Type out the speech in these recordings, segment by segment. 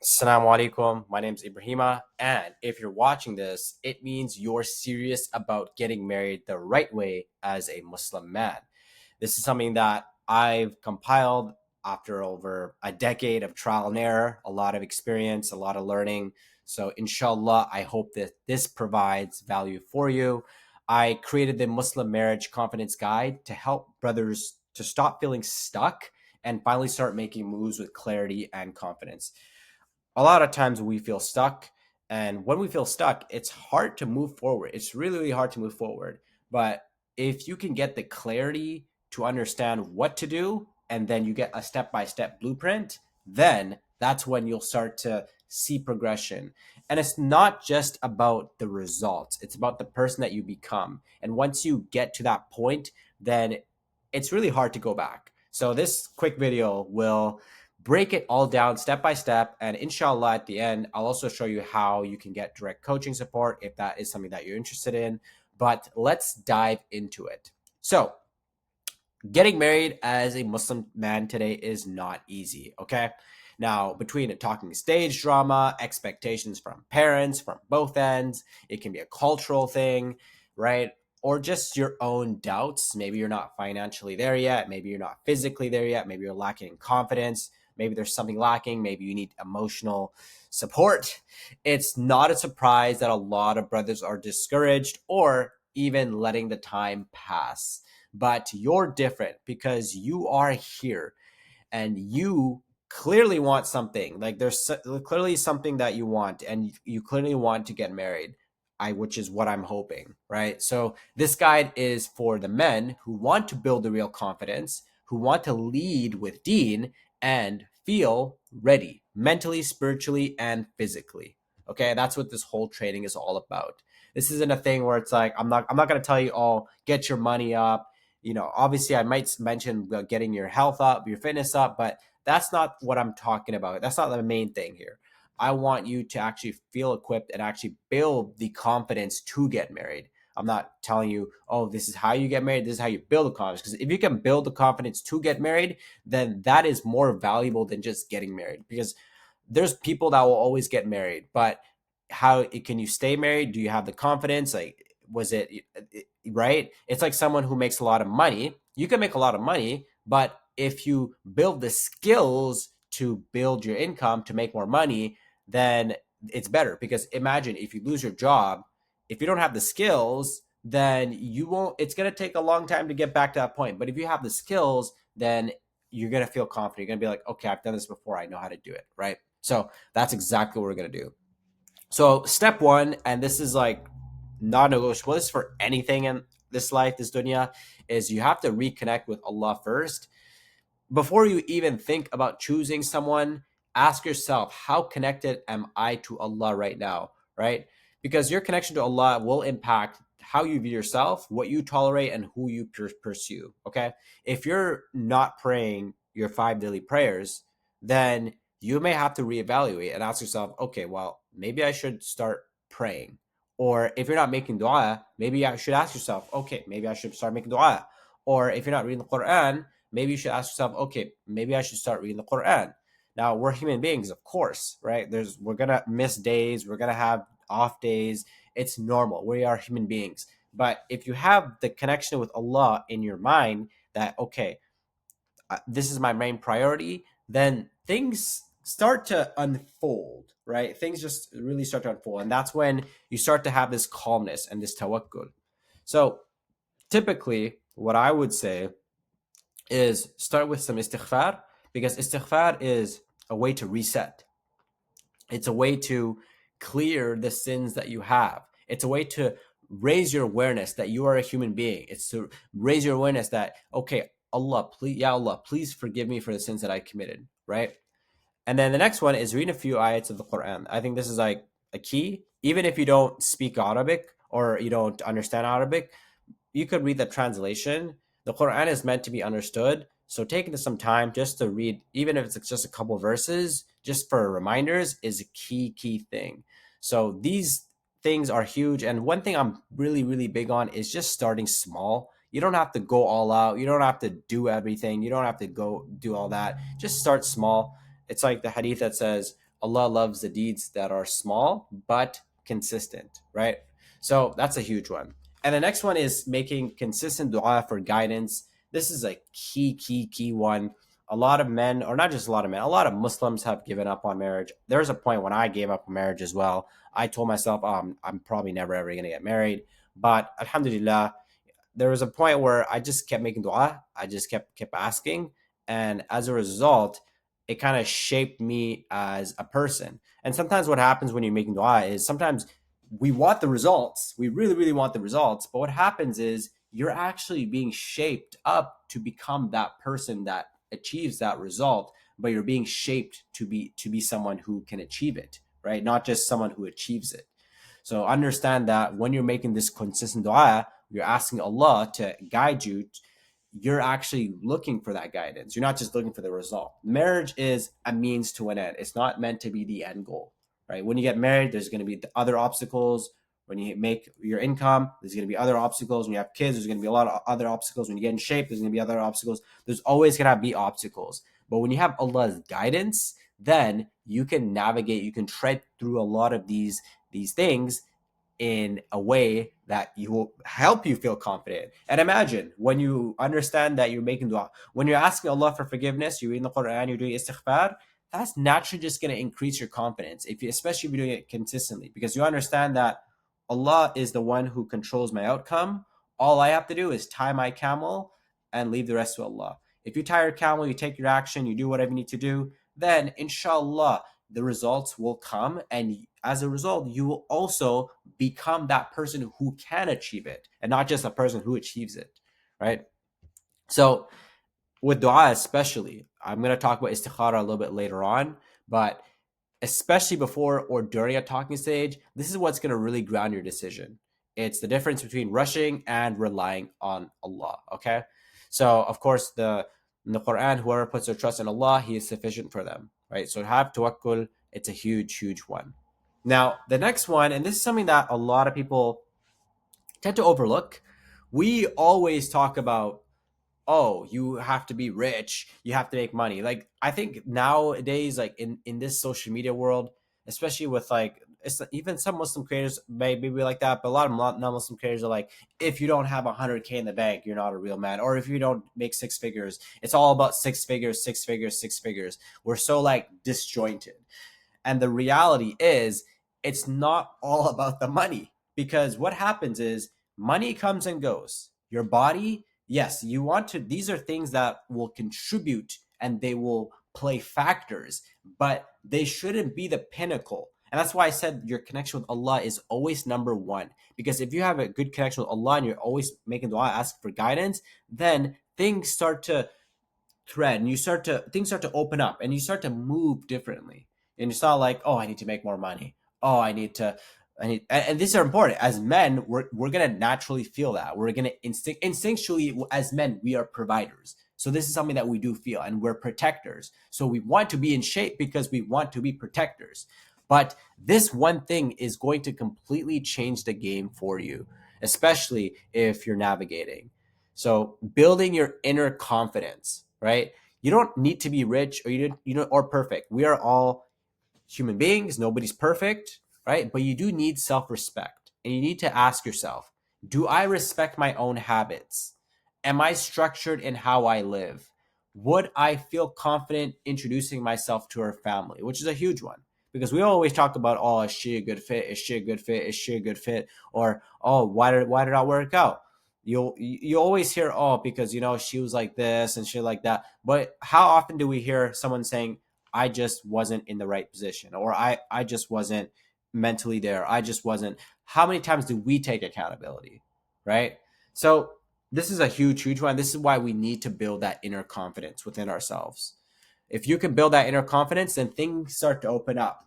Assalamu alaikum. My name is Ibrahima, and if you're watching this, it means you're serious about getting married the right way as a Muslim man. This is something that I've compiled after over a decade of trial and error, a lot of experience, a lot of learning. So, inshallah, I hope that this provides value for you. I created the Muslim Marriage Confidence Guide to help brothers to stop feeling stuck and finally start making moves with clarity and confidence. A lot of times we feel stuck, and when we feel stuck, it's hard to move forward. It's really, really hard to move forward. But if you can get the clarity to understand what to do, and then you get a step-by-step blueprint, then that's when you'll start to see progression. And it's not just about the results, it's about the person that you become. And once you get to that point, then it's really hard to go back. So this quick video will break it all down step by step. And inshallah, at the end, I'll also show you how you can get direct coaching support if that is something that you're interested in. But let's dive into it. So, getting married as a Muslim man today is not easy, okay? Now, between a talking stage drama, expectations from parents from both ends, it can be a cultural thing, right? Or just your own doubts. Maybe you're not financially there yet. Maybe you're not physically there yet. Maybe you're lacking in confidence. Maybe there's something lacking. Maybe you need emotional support. It's not a surprise that a lot of brothers are discouraged or even letting the time pass, but you're different because you are here and you clearly want something. Like there's clearly something that you want, and you clearly want to get married. Which is what I'm hoping, right? So this guide is for the men who want to build the real confidence, who want to lead with deen and feel ready mentally, spiritually, and physically. Okay, that's what this whole training is all about. This isn't a thing where it's like I'm not going to tell you, oh, get your money up. Obviously I might mention about getting your health up, your fitness up, but that's not what I'm talking about. That's not the main thing here. I want you to actually feel equipped and actually build the confidence to get married. I'm not telling you, oh, this is how you get married. This is how you build the confidence. Because if you can build the confidence to get married, then that is more valuable than just getting married. Because there's people that will always get married, but how can you stay married? Do you have the confidence? Like, was it right? It's like someone who makes a lot of money. You can make a lot of money, but if you build the skills to build your income to make more money, then it's better. Because imagine if you lose your job, if you don't have the skills, then you won't, it's going to take a long time to get back to that point. But if you have the skills, then you're going to feel confident. You're going to be like, okay, I've done this before. I know how to do it. Right. So that's exactly what we're going to do. So step one, and this is like non-negotiable. This is for anything in this life, this dunya, is you have to reconnect with Allah first. Before you even think about choosing someone, ask yourself, how connected am I to Allah right now? Right? Because your connection to Allah will impact how you view yourself, what you tolerate, and who you pursue. Okay. If you're not praying your 5 daily prayers, then you may have to reevaluate and ask yourself, okay, well, maybe I should start praying. Or if you're not making dua, maybe I should ask yourself, okay, maybe I should start making dua. Or if you're not reading the Quran, maybe you should ask yourself, okay, maybe I should start reading the Quran. Now, we're human beings, of course, right? We're gonna miss days, we're gonna have off days. It's normal. We are human beings. But if you have the connection with Allah in your mind that, okay, this is my main priority, then things start to unfold, right? Things just really start to unfold. And that's when you start to have this calmness and this tawakkul. So typically, what I would say is start with some istighfar, because istighfar is a way to reset. It's a way to clear the sins that you have. It's a way to raise your awareness that you are a human being. It's to raise your awareness that, okay, Allah, please, Ya Allah, please forgive me for the sins that I committed, right? And then the next one is read a few ayats of the Quran. I think this is like a key. Even if you don't speak Arabic or you don't understand Arabic, you could read the translation. The Quran is meant to be understood. So taking some time just to read, even if it's just a couple verses, just for reminders, is a key thing. So these things are huge. And one thing I'm really, really big on is just starting small. You don't have to go all out. You don't have to do everything. You don't have to go do all that. Just start small. It's like the hadith that says, Allah loves the deeds that are small but consistent, right? So that's a huge one. And the next one is making consistent dua for guidance. This is a key one. A lot of men, or not just a lot of men, a lot of Muslims have given up on marriage. There's a point when I gave up on marriage as well. I told myself, I'm probably never ever going to get married. But Alhamdulillah, there was a point where I just kept making dua. I just kept asking, and as a result, it kind of shaped me as a person. And sometimes what happens when you're making dua is sometimes we want the results. We really want the results, but what happens is you're actually being shaped up to become that person that achieves that result, but you're being shaped to be someone who can achieve it, right? Not just someone who achieves it. So understand that when you're making this consistent dua, you're asking Allah to guide you. You're actually looking for that guidance. You're not just looking for the result. Marriage is a means to an end. It's not meant to be the end goal, right? When you get married, there's going to be other obstacles. When you make your income, there's going to be other obstacles. When you have kids, there's going to be a lot of other obstacles. When you get in shape, there's going to be other obstacles. There's always going to be obstacles. But when you have Allah's guidance, then you can navigate, you can tread through a lot of these things in a way that you will help you feel confident. And imagine when you understand that you're making dua, when you're asking Allah for forgiveness, you read the Quran, you're doing istighfar, that's naturally just going to increase your confidence, if you, especially if you're doing it consistently, because you understand that Allah is the one who controls my outcome. All I have to do is tie my camel and leave the rest to Allah. If you tie your camel, you take your action, you do whatever you need to do, then inshallah the results will come, and as a result you will also become that person who can achieve it and not just a person who achieves it, right? So with dua especially, I'm going to talk about istikhara a little bit later on, but especially before or during a talking stage, this is what's going to really ground your decision. It's the difference between rushing and relying on Allah, okay? So of course, in the Quran, whoever puts their trust in Allah, he is sufficient for them, right? So have tawakkul, it's a huge one. Now the next one, and this is something that a lot of people tend to overlook. We always talk about, oh, you have to be rich, you have to make money. Like, I think nowadays, like in this social media world, especially with like, it's even some Muslim creators may be like that, but a lot of non-Muslim creators are like, if you don't have 100K in the bank, you're not a real man. Or if you don't make six figures, it's all about six figures, six figures, six figures. We're so like disjointed. And the reality is, it's not all about the money, because what happens is money comes and goes. Your body, yes, you want to, these are things that will contribute and they will play factors, but they shouldn't be the pinnacle. And that's why I said your connection with Allah is always number one. Because if you have a good connection with Allah and you're always making dua, asking for guidance, then things start to thread and things start to open up and you start to move differently. And it's not like, oh, I need to make more money. Oh, and these are important. As men, we're gonna naturally feel that. We're gonna instinctually, as men, we are providers. So this is something that we do feel, and we're protectors. So we want to be in shape because we want to be protectors. But this one thing is going to completely change the game for you, especially if you're navigating. So building your inner confidence, right? You don't need to be rich, or or perfect. We are all human beings. Nobody's perfect, right? But you do need self-respect. And you need to ask yourself, do I respect my own habits? Am I structured in how I live? Would I feel confident introducing myself to her family, which is a huge one? Because we always talk about, oh, is she a good fit? Is she a good fit? Is she a good fit? Or, oh, why did I work out? You always hear, oh, because she was like this and shit like that. But how often do we hear someone saying, I just wasn't in the right position, or I just wasn't mentally there. I just wasn't. How many times do we take accountability, right? So this is a huge one. This is why we need to build that inner confidence within ourselves. If you can build that inner confidence, then things start to open up.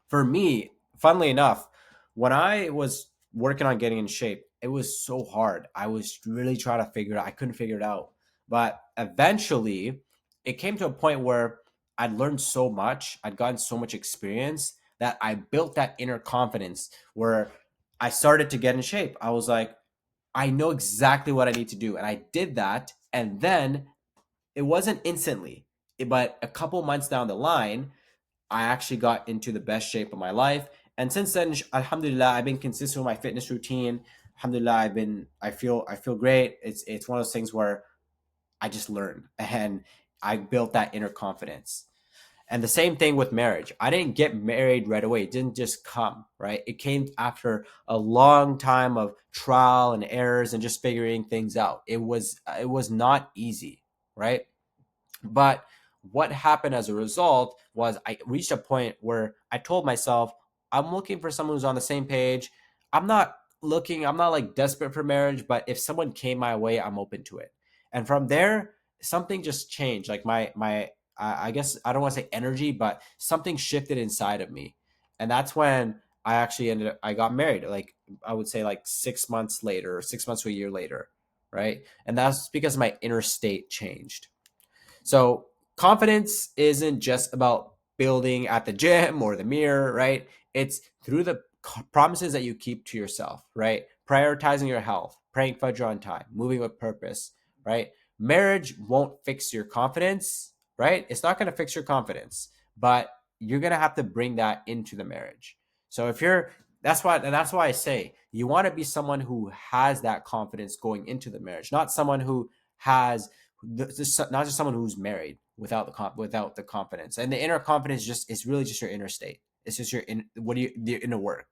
For me, funnily enough, when I was working on getting in shape, it was so hard. I was really trying to figure it out. I couldn't figure it out. But eventually, it came to a point where I'd learned so much, I'd gotten so much experience that I built that inner confidence where I started to get in shape. I was like, I know exactly what I need to do. And I did that. And then it wasn't instantly, but a couple months down the line, I actually got into the best shape of my life. And since then, alhamdulillah, I've been consistent with my fitness routine. Alhamdulillah, I feel great. It's one of those things where I just learned and I built that inner confidence. And the same thing with marriage. I didn't get married right away. It didn't just come, right? It came after a long time of trial and errors and just figuring things out. It was not easy, right? But what happened as a result was I reached a point where I told myself, I'm looking for someone who's on the same page. I'm not like desperate for marriage, but if someone came my way, I'm open to it. And from there, something just changed. Like I guess I don't want to say energy, but something shifted inside of me. And that's when I got married. Like I would say like 6 months later, 6 months to a year later. Right. And that's because my inner state changed. So confidence isn't just about building at the gym or the mirror, right? It's through the promises that you keep to yourself, right? Prioritizing your health, praying Fajr on time, moving with purpose, right? Marriage won't fix your confidence, right? It's not going to fix your confidence, but you're going to have to bring that into the marriage. So if you're that's why I say you want to be someone who has that confidence going into the marriage, not someone who has not just someone who's married without without the confidence. And the inner confidence just is really just your inner state. It's just what do you the inner work.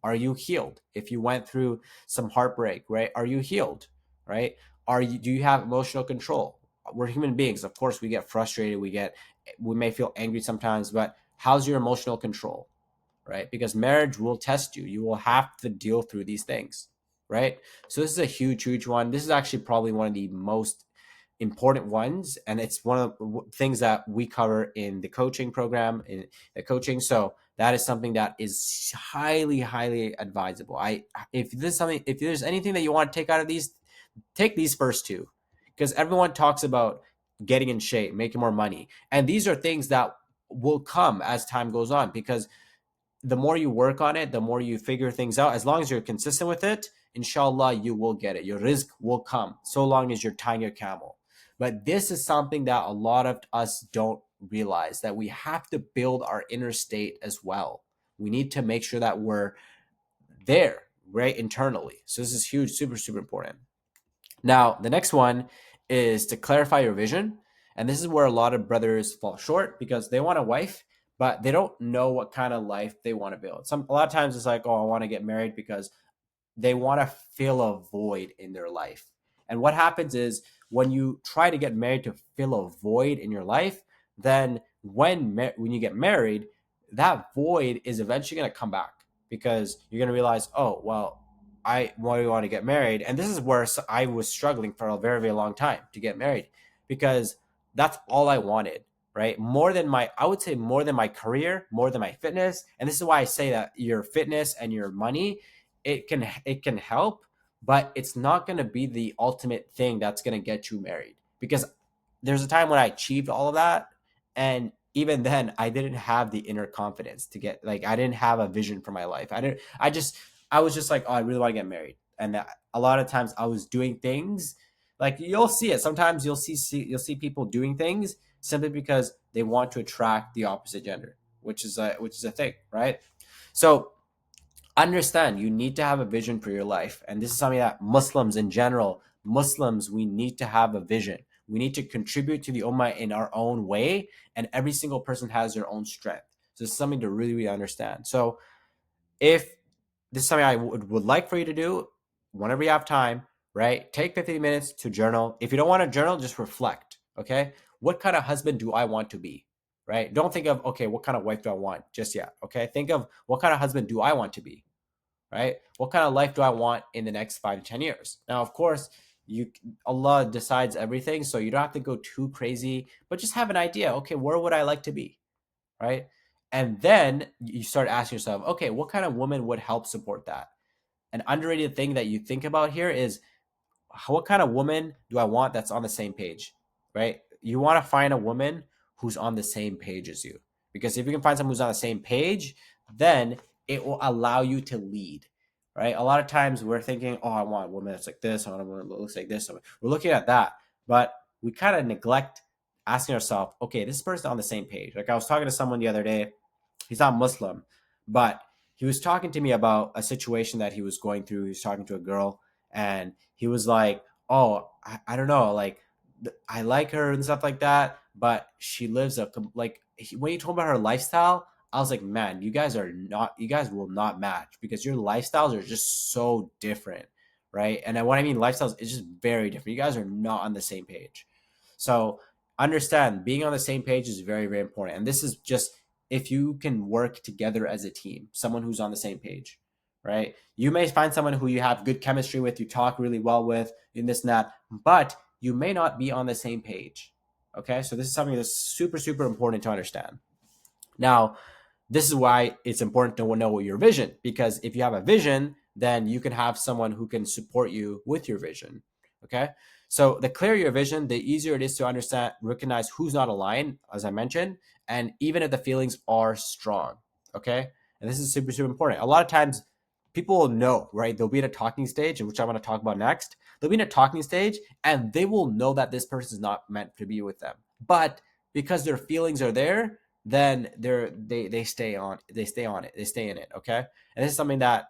Are you healed? If you went through some heartbreak, right? Are you healed? Right? Do you have emotional control? We're human beings. Of course, we get frustrated. We may feel angry sometimes, but how's your emotional control? Right? Because marriage will test you. You will have to deal through these things, right? So this is a huge, huge one. This is actually probably one of the most important ones, and it's one of the things that we cover in the coaching program, in the coaching. So that is something that is highly, highly advisable. If there's anything that you want to take out of these, take these first two, because everyone talks about getting in shape, making more money, and these are things that will come as time goes on, because the more you work on it, the more you figure things out. As long as you're consistent with it, inshallah, you will get it. Your rizq will come, so long as you're tying your camel. But this is something that a lot of us don't realize, that we have to build our inner state as well. We need to make sure that we're there, right, internally. So this is huge, super, super important. Now, the next one is to clarify your vision. And this is where a lot of brothers fall short, because they want a wife, but they don't know what kind of life they want to build. A lot of times it's like, oh, I want to get married because they want to fill a void in their life. And what happens is, when you try to get married to fill a void in your life, then when you get married, that void is eventually going to come back, because you're going to realize, oh, well, I want to get married. And this is where I was struggling for a very, very long time to get married, because that's all I wanted, right? I would say more than my career, more than my fitness. And this is why I say that your fitness and your money, it can help, but it's not going to be the ultimate thing that's going to get you married. Because there's a time when I achieved all of that, and even then I didn't have the inner confidence to get, like, I didn't have a vision for my life. I was just like, oh, I really want to get married. And a lot of times I was doing things, like, you'll see it sometimes, you'll see people doing things simply because they want to attract the opposite gender, which is a thing, right? So understand, you need to have a vision for your life. And this is something that Muslims in general, Muslims, we need to have a vision. We need to contribute to the ummah in our own way, and every single person has their own strength. So it's something to really, really understand. So if this is something I would like for you to do whenever you have time, right? Take 15 minutes to journal. If you don't want to journal, just reflect. Okay, what kind of husband do I want to be? Right? Don't think of, okay, what kind of wife do I want just yet. Okay, think of, what kind of husband do I want to be? Right? What kind of life do I want in the next 5 to 10 years? Now, of course, Allah decides everything, so you don't have to go too crazy, but just have an idea. Okay, where would I like to be? Right? And then you start asking yourself, okay, what kind of woman would help support that? An underrated thing that you think about here is, what kind of woman do I want that's on the same page, right? You want to find a woman who's on the same page as you, because if you can find someone who's on the same page, then it will allow you to lead, right? A lot of times we're thinking, oh, I want a woman that's like this, I want a woman that looks like this. We're looking at that, but we kind of neglect asking ourselves, okay, this person on the same page. Like, I was talking to someone the other day, He's not Muslim, but he was talking to me about a situation that he was going through. He was talking to a girl, and he was like, "Oh, I don't know, like I like her and stuff like that, but she lives when he told me about her lifestyle, I was like, man, you guys will not match because your lifestyles are just so different, right? And what I mean lifestyles is just very different. You guys are not on the same page. So understand being on the same page is very, very important. And this is just if you can work together as a team, someone who's on the same page, right? You may find someone who you have good chemistry with, you talk really well with, in this and that, but you may not be on the same page. Okay, so this is something that's super, super important to understand. Now, this is why it's important to know your vision, because if you have a vision, then you can have someone who can support you with your vision. Okay, so the clearer your vision, the easier it is to understand, recognize who's not aligned, as I mentioned, and even if the feelings are strong. Okay, and this is super, super important. A lot of times people will know, right? They'll be at a talking stage, which I want to talk about next. They'll be in a talking stage and they will know that this person is not meant to be with them. But because their feelings are there, then they stay on it, they stay in it. Okay, and this is something that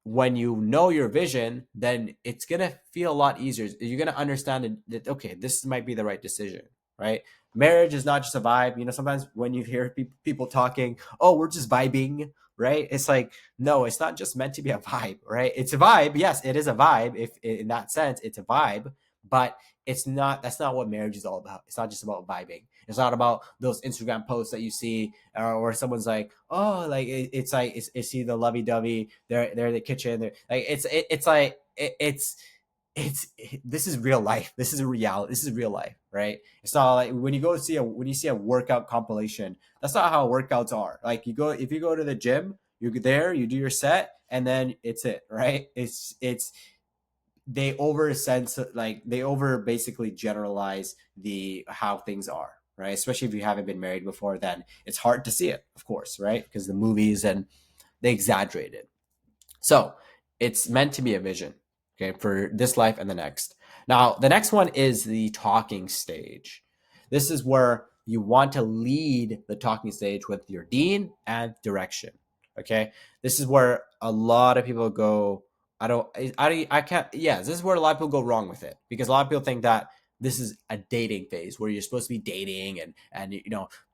when you know your vision, then it's gonna feel a lot easier. You're gonna understand that okay, this might be the right decision, right? Marriage is not just a vibe. Sometimes when you hear people talking, oh, we're just vibing, right? It's like, no, it's not just meant to be a vibe, right? It's a vibe. Yes, it is a vibe. If in that sense, it's a vibe, but it's not. That's not what marriage is all about. It's not just about vibing. It's not about those Instagram posts that you see, or someone's like, oh, like it's like it's see the lovey dovey. They're in the kitchen. They're like it's like this is real life. This is a reality. This is real life, right? It's not like when you see a workout compilation. That's not how workouts are. Like if you go to the gym, you're there, you do your set, and then it's it, right? It's they over basically generalize the how things are, right? Especially if you haven't been married before, then it's hard to see it, of course, right? Because the movies and they exaggerate it. So it's meant to be a vision, okay, for this life and the next. Now, the next one is the talking stage. This is where you want to lead the talking stage with your dean and direction. Okay, this is where a lot of people go. I can't. Yeah, this is where a lot of people go wrong with it because a lot of people think that this is a dating phase where you're supposed to be dating and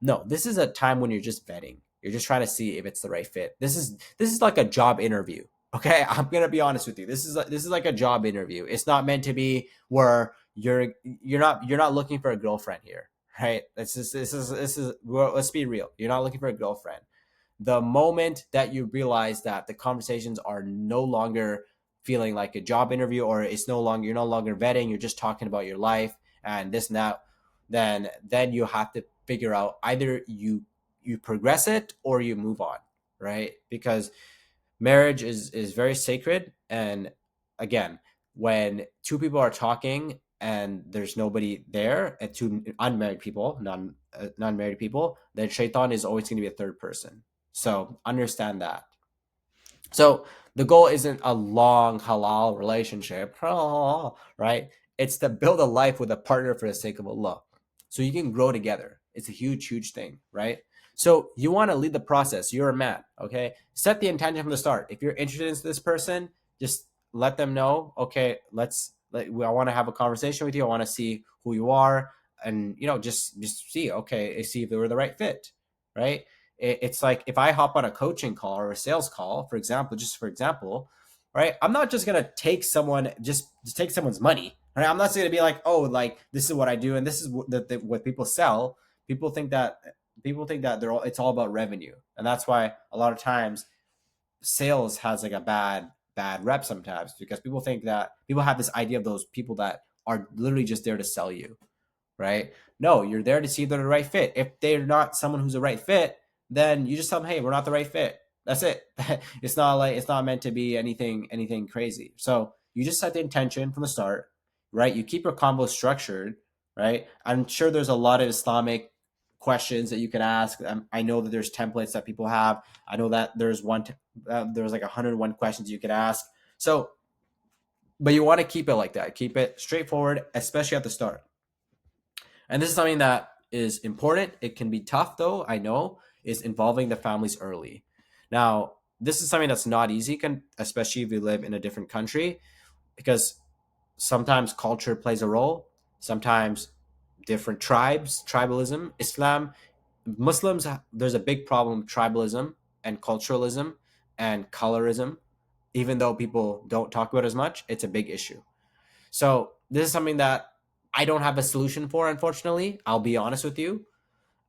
no, this is a time when you're just vetting. You're just trying to see if it's the right fit. This is like a job interview. Okay, I'm gonna be honest with you. This is like a job interview. It's not meant to be where you're not looking for a girlfriend here, right? This is well, let's be real. You're not looking for a girlfriend. The moment that you realize that the conversations are no longer feeling like a job interview, or you're no longer vetting, you're just talking about your life and this and that, then you have to figure out either you progress it or you move on, right? Because marriage is very sacred. And again, when two people are talking and there's nobody there, and two unmarried people, non-married people, then shaitan is always going to be a third person. So understand that. So the goal isn't a long halal relationship, right? It's to build a life with a partner for the sake of Allah. So you can grow together. It's a huge, huge thing, right? So you want to lead the process. You're a man, okay? Set the intention from the start. If you're interested in this person, just let them know, okay, I want to have a conversation with you. I want to see who you are, and just see, okay, see if they were the right fit, right? It's like if I hop on a coaching call or a sales call, for example, right? I'm not just gonna take just take someone's money, right? I'm not just gonna be like, oh, like this is what I do and this is what people sell. People think that it's all about revenue, and that's why a lot of times sales has like a bad rep sometimes because people have this idea of those people that are literally just there to sell you, right? No, you're there to see if they're the right fit. If they're not someone who's the right fit, then you just tell them, hey, we're not the right fit. That's it. It's not meant to be anything crazy. So you just set the intention from the start, right? You keep your combo structured, right? I'm sure there's a lot of Islamic questions that you can ask. I know that there's templates that people have. I know that there's like 101 questions you could ask. So, but you want to keep it like that. Keep it straightforward, especially at the start. And this is something that is important. It can be tough though, I know. is involving the families early. Now, this is something that's not easy, especially if you live in a different country, because sometimes culture plays a role, sometimes different tribes, tribalism, Islam, Muslims, there's a big problem with tribalism and culturalism and colorism. Even though people don't talk about it as much, it's a big issue. So this is something that I don't have a solution for, unfortunately. I'll be honest with you,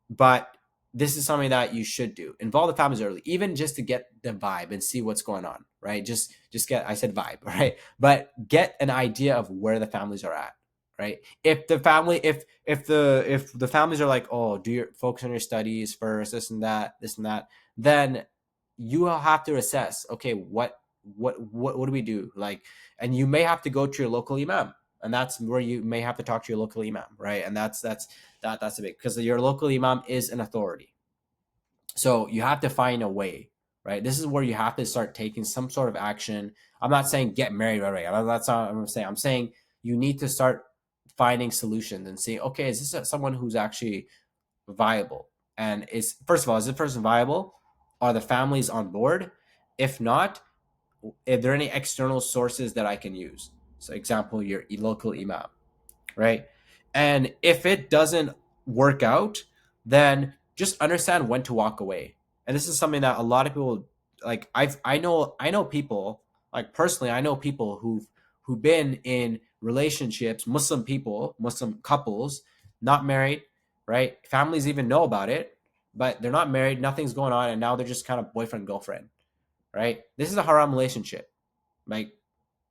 but this is something that you should do. Involve the families early, even just to get the vibe and see what's going on, right? Just get, I said vibe, right? But get an idea of where the families are at, right? If the family, if the families are like, oh, do your focus on your studies first, this and that, then you will have to assess, okay, what do we do? Like, and you may have to go to your local imam, and that's where you may have to talk to your local imam, right? And that's a big, because your local imam is an authority. So you have to find a way, right? This is where you have to start taking some sort of action. I'm not saying get married right away. That's not what I'm saying. I'm saying you need to start finding solutions and see, okay, is this someone who's actually viable? And is, first of all, is this person viable? Are the families on board? If not, if there are any external sources that I can use. So example, your local imam, right? And if it doesn't work out, then just understand when to walk away. And this is something that a lot of people, like, I know people, like, personally, I know people who've been in relationships, Muslim people, Muslim couples, not married, right? Families even know about it, but they're not married, nothing's going on, and now they're just kind of boyfriend girlfriend, right? This is a haram relationship. Like,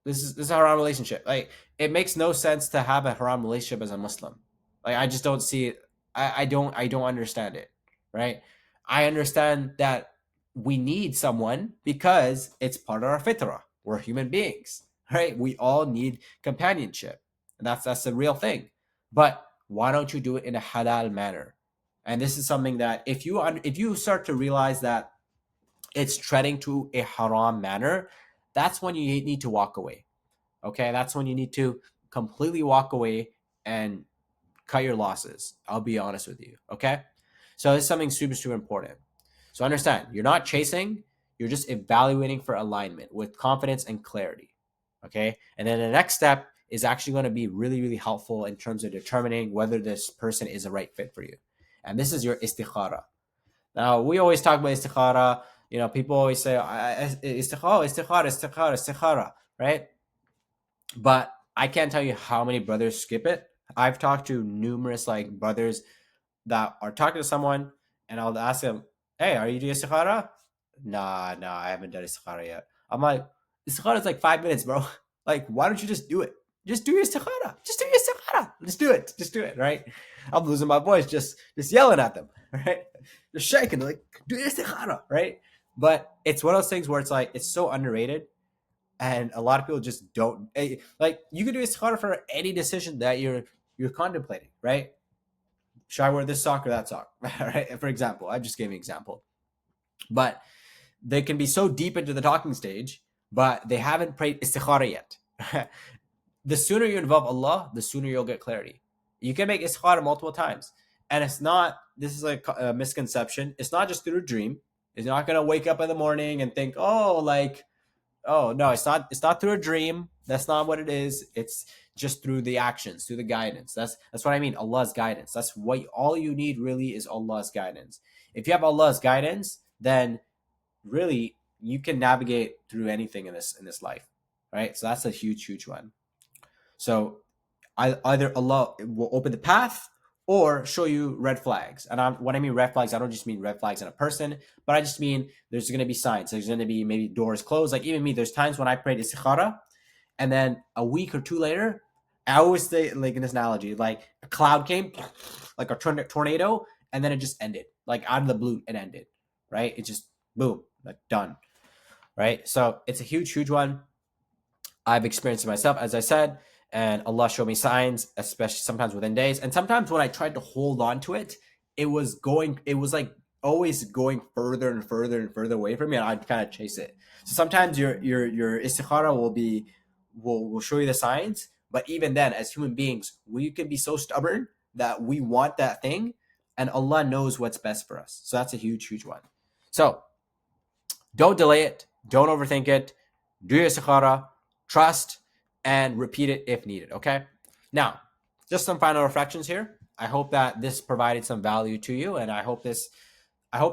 this is a haram relationship. Like, it makes no sense to have a haram relationship as a Muslim. Like, I just don't see it. I don't understand it. Right? I understand that we need someone because it's part of our fitrah. We're human beings, right? We all need companionship. And that's the real thing. But why don't you do it in a halal manner? And this is something that if you start to realize that it's treading to a haram manner, that's when you need to walk away. Okay, that's when you need to completely walk away and cut your losses. I'll be honest with you. Okay, so this is something super, super important. So understand, you're not chasing, you're just evaluating for alignment with confidence and clarity. Okay, and then the next step is actually going to be really, really helpful in terms of determining whether this person is a right fit for you. And this is your istikhara. Now, we always talk about istikhara. People always say, istikhara, istikhara, istikhara, istikhara, right? But I can't tell you how many brothers skip it. I've talked to numerous, like, brothers that are talking to someone, and I'll ask them, "Hey, are you doing istikhara?" Nah, I haven't done istikhara yet. I'm like, istikhara is like 5 minutes, bro. Like, why don't you just do it? Just do your istikhara. Just do your istikhara. Just do it. Just do it, right? I'm losing my voice just yelling at them, right? Just shaking, like, do your istikhara, right? But it's one of those things where it's like, it's so underrated, and a lot of people just don't, like, you can do istikhara for any decision that you're contemplating, right? Should I wear this sock or that sock? Right? For example, I just gave an example. But they can be so deep into the talking stage, but they haven't prayed istikhara yet. The sooner you involve Allah, the sooner you'll get clarity. You can make istikhara multiple times. And it's not, this is like a misconception. It's not just through a dream. It's not going to wake up in the morning and think, oh, like, oh no, it's not through a dream. That's not what it is. It's just through the actions, through the guidance. That's what I mean. Allah's guidance. That's what all you need really is Allah's guidance. If you have Allah's guidance, then really you can navigate through anything in this life. Right? So that's a huge, huge one. So either Allah will open the path or show you red flags. And when I mean red flags, I don't just mean red flags in a person, but I just mean there's going to be signs. There's going to be maybe doors closed. Like, even me, there's times when I prayed istikhara, and then a week or two later, I always say, like, in this analogy, like, a cloud came, like a tornado, and then it just ended. Like, out of the blue, it ended, right? It just, boom, like, done, right? So it's a huge, huge one. I've experienced it myself, as I said, and Allah showed me signs, especially sometimes within days. And sometimes when I tried to hold on to it, it was like always going further and further and further away from me, and I'd kind of chase it. So sometimes your istikhara will show you the signs, but even then, as human beings, we can be so stubborn that we want that thing, and Allah knows what's best for us. So that's a huge one. So don't delay it. Don't overthink it. Do your istikhara, trust, and repeat it if needed. Okay. Now, just some final reflections here. I hope that this provided some value to you, and I hope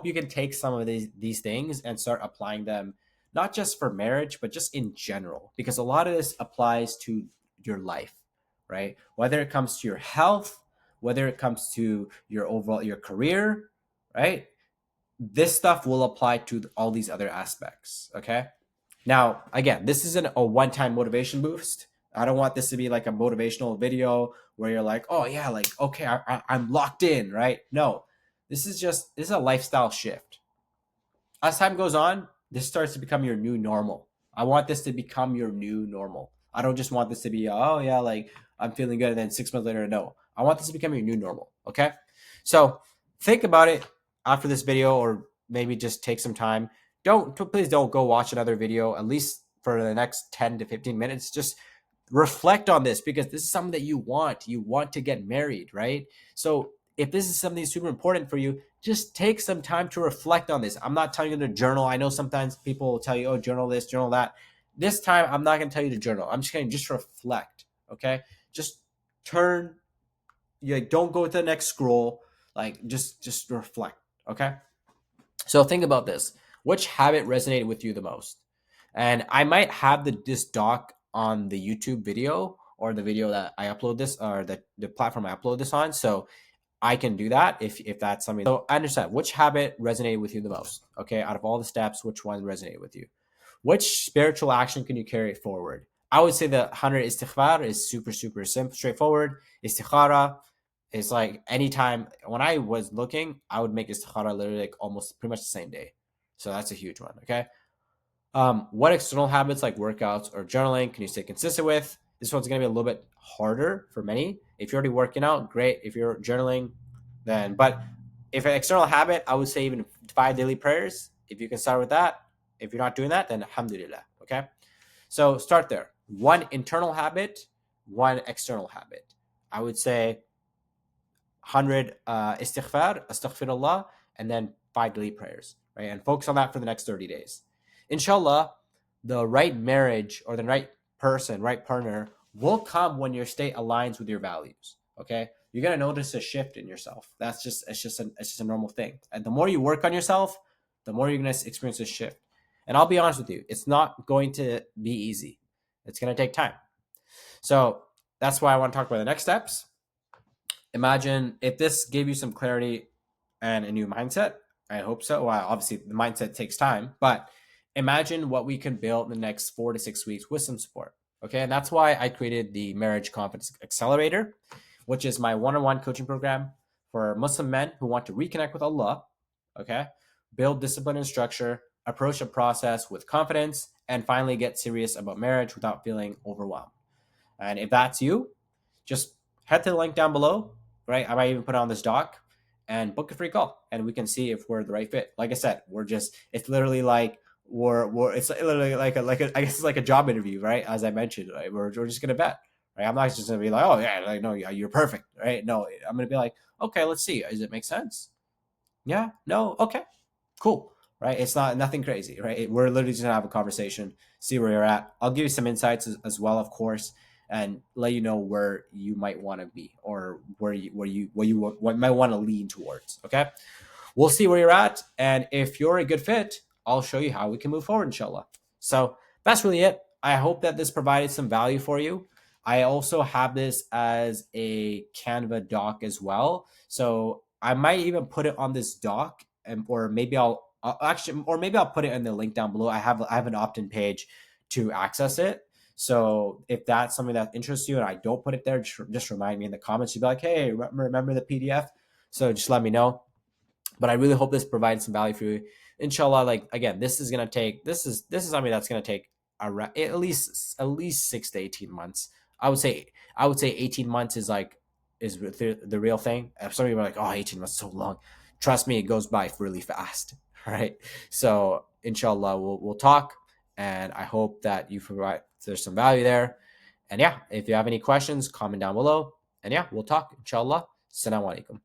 you can take some of these things and start applying them, not just for marriage, but just in general, because a lot of this applies to your life, right? Whether it comes to your health, whether it comes to your career, right? This stuff will apply to all these other aspects. Okay. Now, again, this isn't a one-time motivation boost. I don't want this to be like a motivational video where you're like, oh yeah, like, okay, I'm locked in, right? No, this is a lifestyle shift. As time goes on, this starts to become your new normal. I want this to become your new normal. I don't just want this to be, oh yeah, like I'm feeling good, and then 6 months later, no. I want this to become your new normal. Okay. So think about it after this video, or maybe just take some time. Please don't go watch another video, at least for the next 10 to 15 minutes. Just reflect on this, because this is something that you want. You want to get married, right? So if this is something super important for you, just take some time to reflect on this. I'm not telling you to journal. I know sometimes people will tell you, oh, journal this, journal that. This time, I'm not going to tell you to journal. I'm just going to just reflect, okay? Just turn, don't go to the next scroll. Like, just reflect, okay? So think about this. Which habit resonated with you the most? And I might have this doc on the YouTube video, or the video that I upload this, or the platform I upload this on. So I can do that if that's something. So I understand, which habit resonated with you the most. Okay, out of all the steps, which one resonated with you? Which spiritual action can you carry forward? I would say the 100 istighfar is super simple, straightforward. Istikhara is like anytime. When I was looking, I would make istikhara literally like almost pretty much the same day. So that's a huge one. Okay. What external habits like workouts or journaling can you stay consistent with? This one's going to be a little bit harder for many. If you're already working out, great. If you're journaling, then, but if an external habit, I would say even 5 daily prayers. If you can start with that. If you're not doing that, then alhamdulillah. Okay. So start there. One internal habit, one external habit. I would say 100 istighfar, astaghfirullah, and then 5 daily prayers, right? And focus on that for the next 30 days. Inshallah, the right marriage, or the right person, right partner will come when your state aligns with your values. Okay. You're going to notice a shift in yourself. It's just a normal thing. And the more you work on yourself, the more you're going to experience a shift. And I'll be honest with you, it's not going to be easy. It's going to take time. So that's why I want to talk about the next steps. Imagine if this gave you some clarity and a new mindset. I hope so. Well, obviously the mindset takes time, but imagine what we can build in the next 4 to 6 weeks with some support. Okay. And that's why I created the Marriage Confidence Accelerator, which is my one-on-one coaching program for Muslim men who want to reconnect with Allah. Okay. Build discipline and structure, approach the process with confidence, and finally get serious about marriage without feeling overwhelmed. And if that's you, just head to the link down below, right? I might even put it on this doc, and book a free call, and we can see if we're the right fit. Like I said, it's literally like it's literally like I guess it's like a job interview, right? As I mentioned, right? We're just gonna bet, right? I'm not just gonna be like, oh yeah, like no, yeah, you're perfect, right? No, I'm gonna be like, okay, let's see, does it make sense? Yeah, no, okay, cool, right? It's nothing crazy, right? We're literally just gonna have a conversation, see where you're at. I'll give you some insights as well, of course, and let you know where you might want to be, or where you might want to lean towards. Okay, we'll see where you're at, and if you're a good fit, I'll show you how we can move forward, inshallah. So that's really it. I hope that this provided some value for you. I also have this as a Canva doc as well, so I might even put it on this doc, or maybe I'll put it in the link down below. I have an opt-in page to access it. So if that's something that interests you and I don't put it there, just remind me in the comments. You'd be like, hey, remember the PDF? So just let me know. But I really hope this provides some value for you. Inshallah, like again, this is something that's gonna take at least 6 to 18 months. I would say 18 months is the real thing. Some people are like, oh, 18 months is so long. Trust me, it goes by really fast. Right. So inshallah, we'll talk, and I hope that there's some value there. And yeah, if you have any questions, comment down below. And yeah, we'll talk. Inshallah. Assalamu alaikum.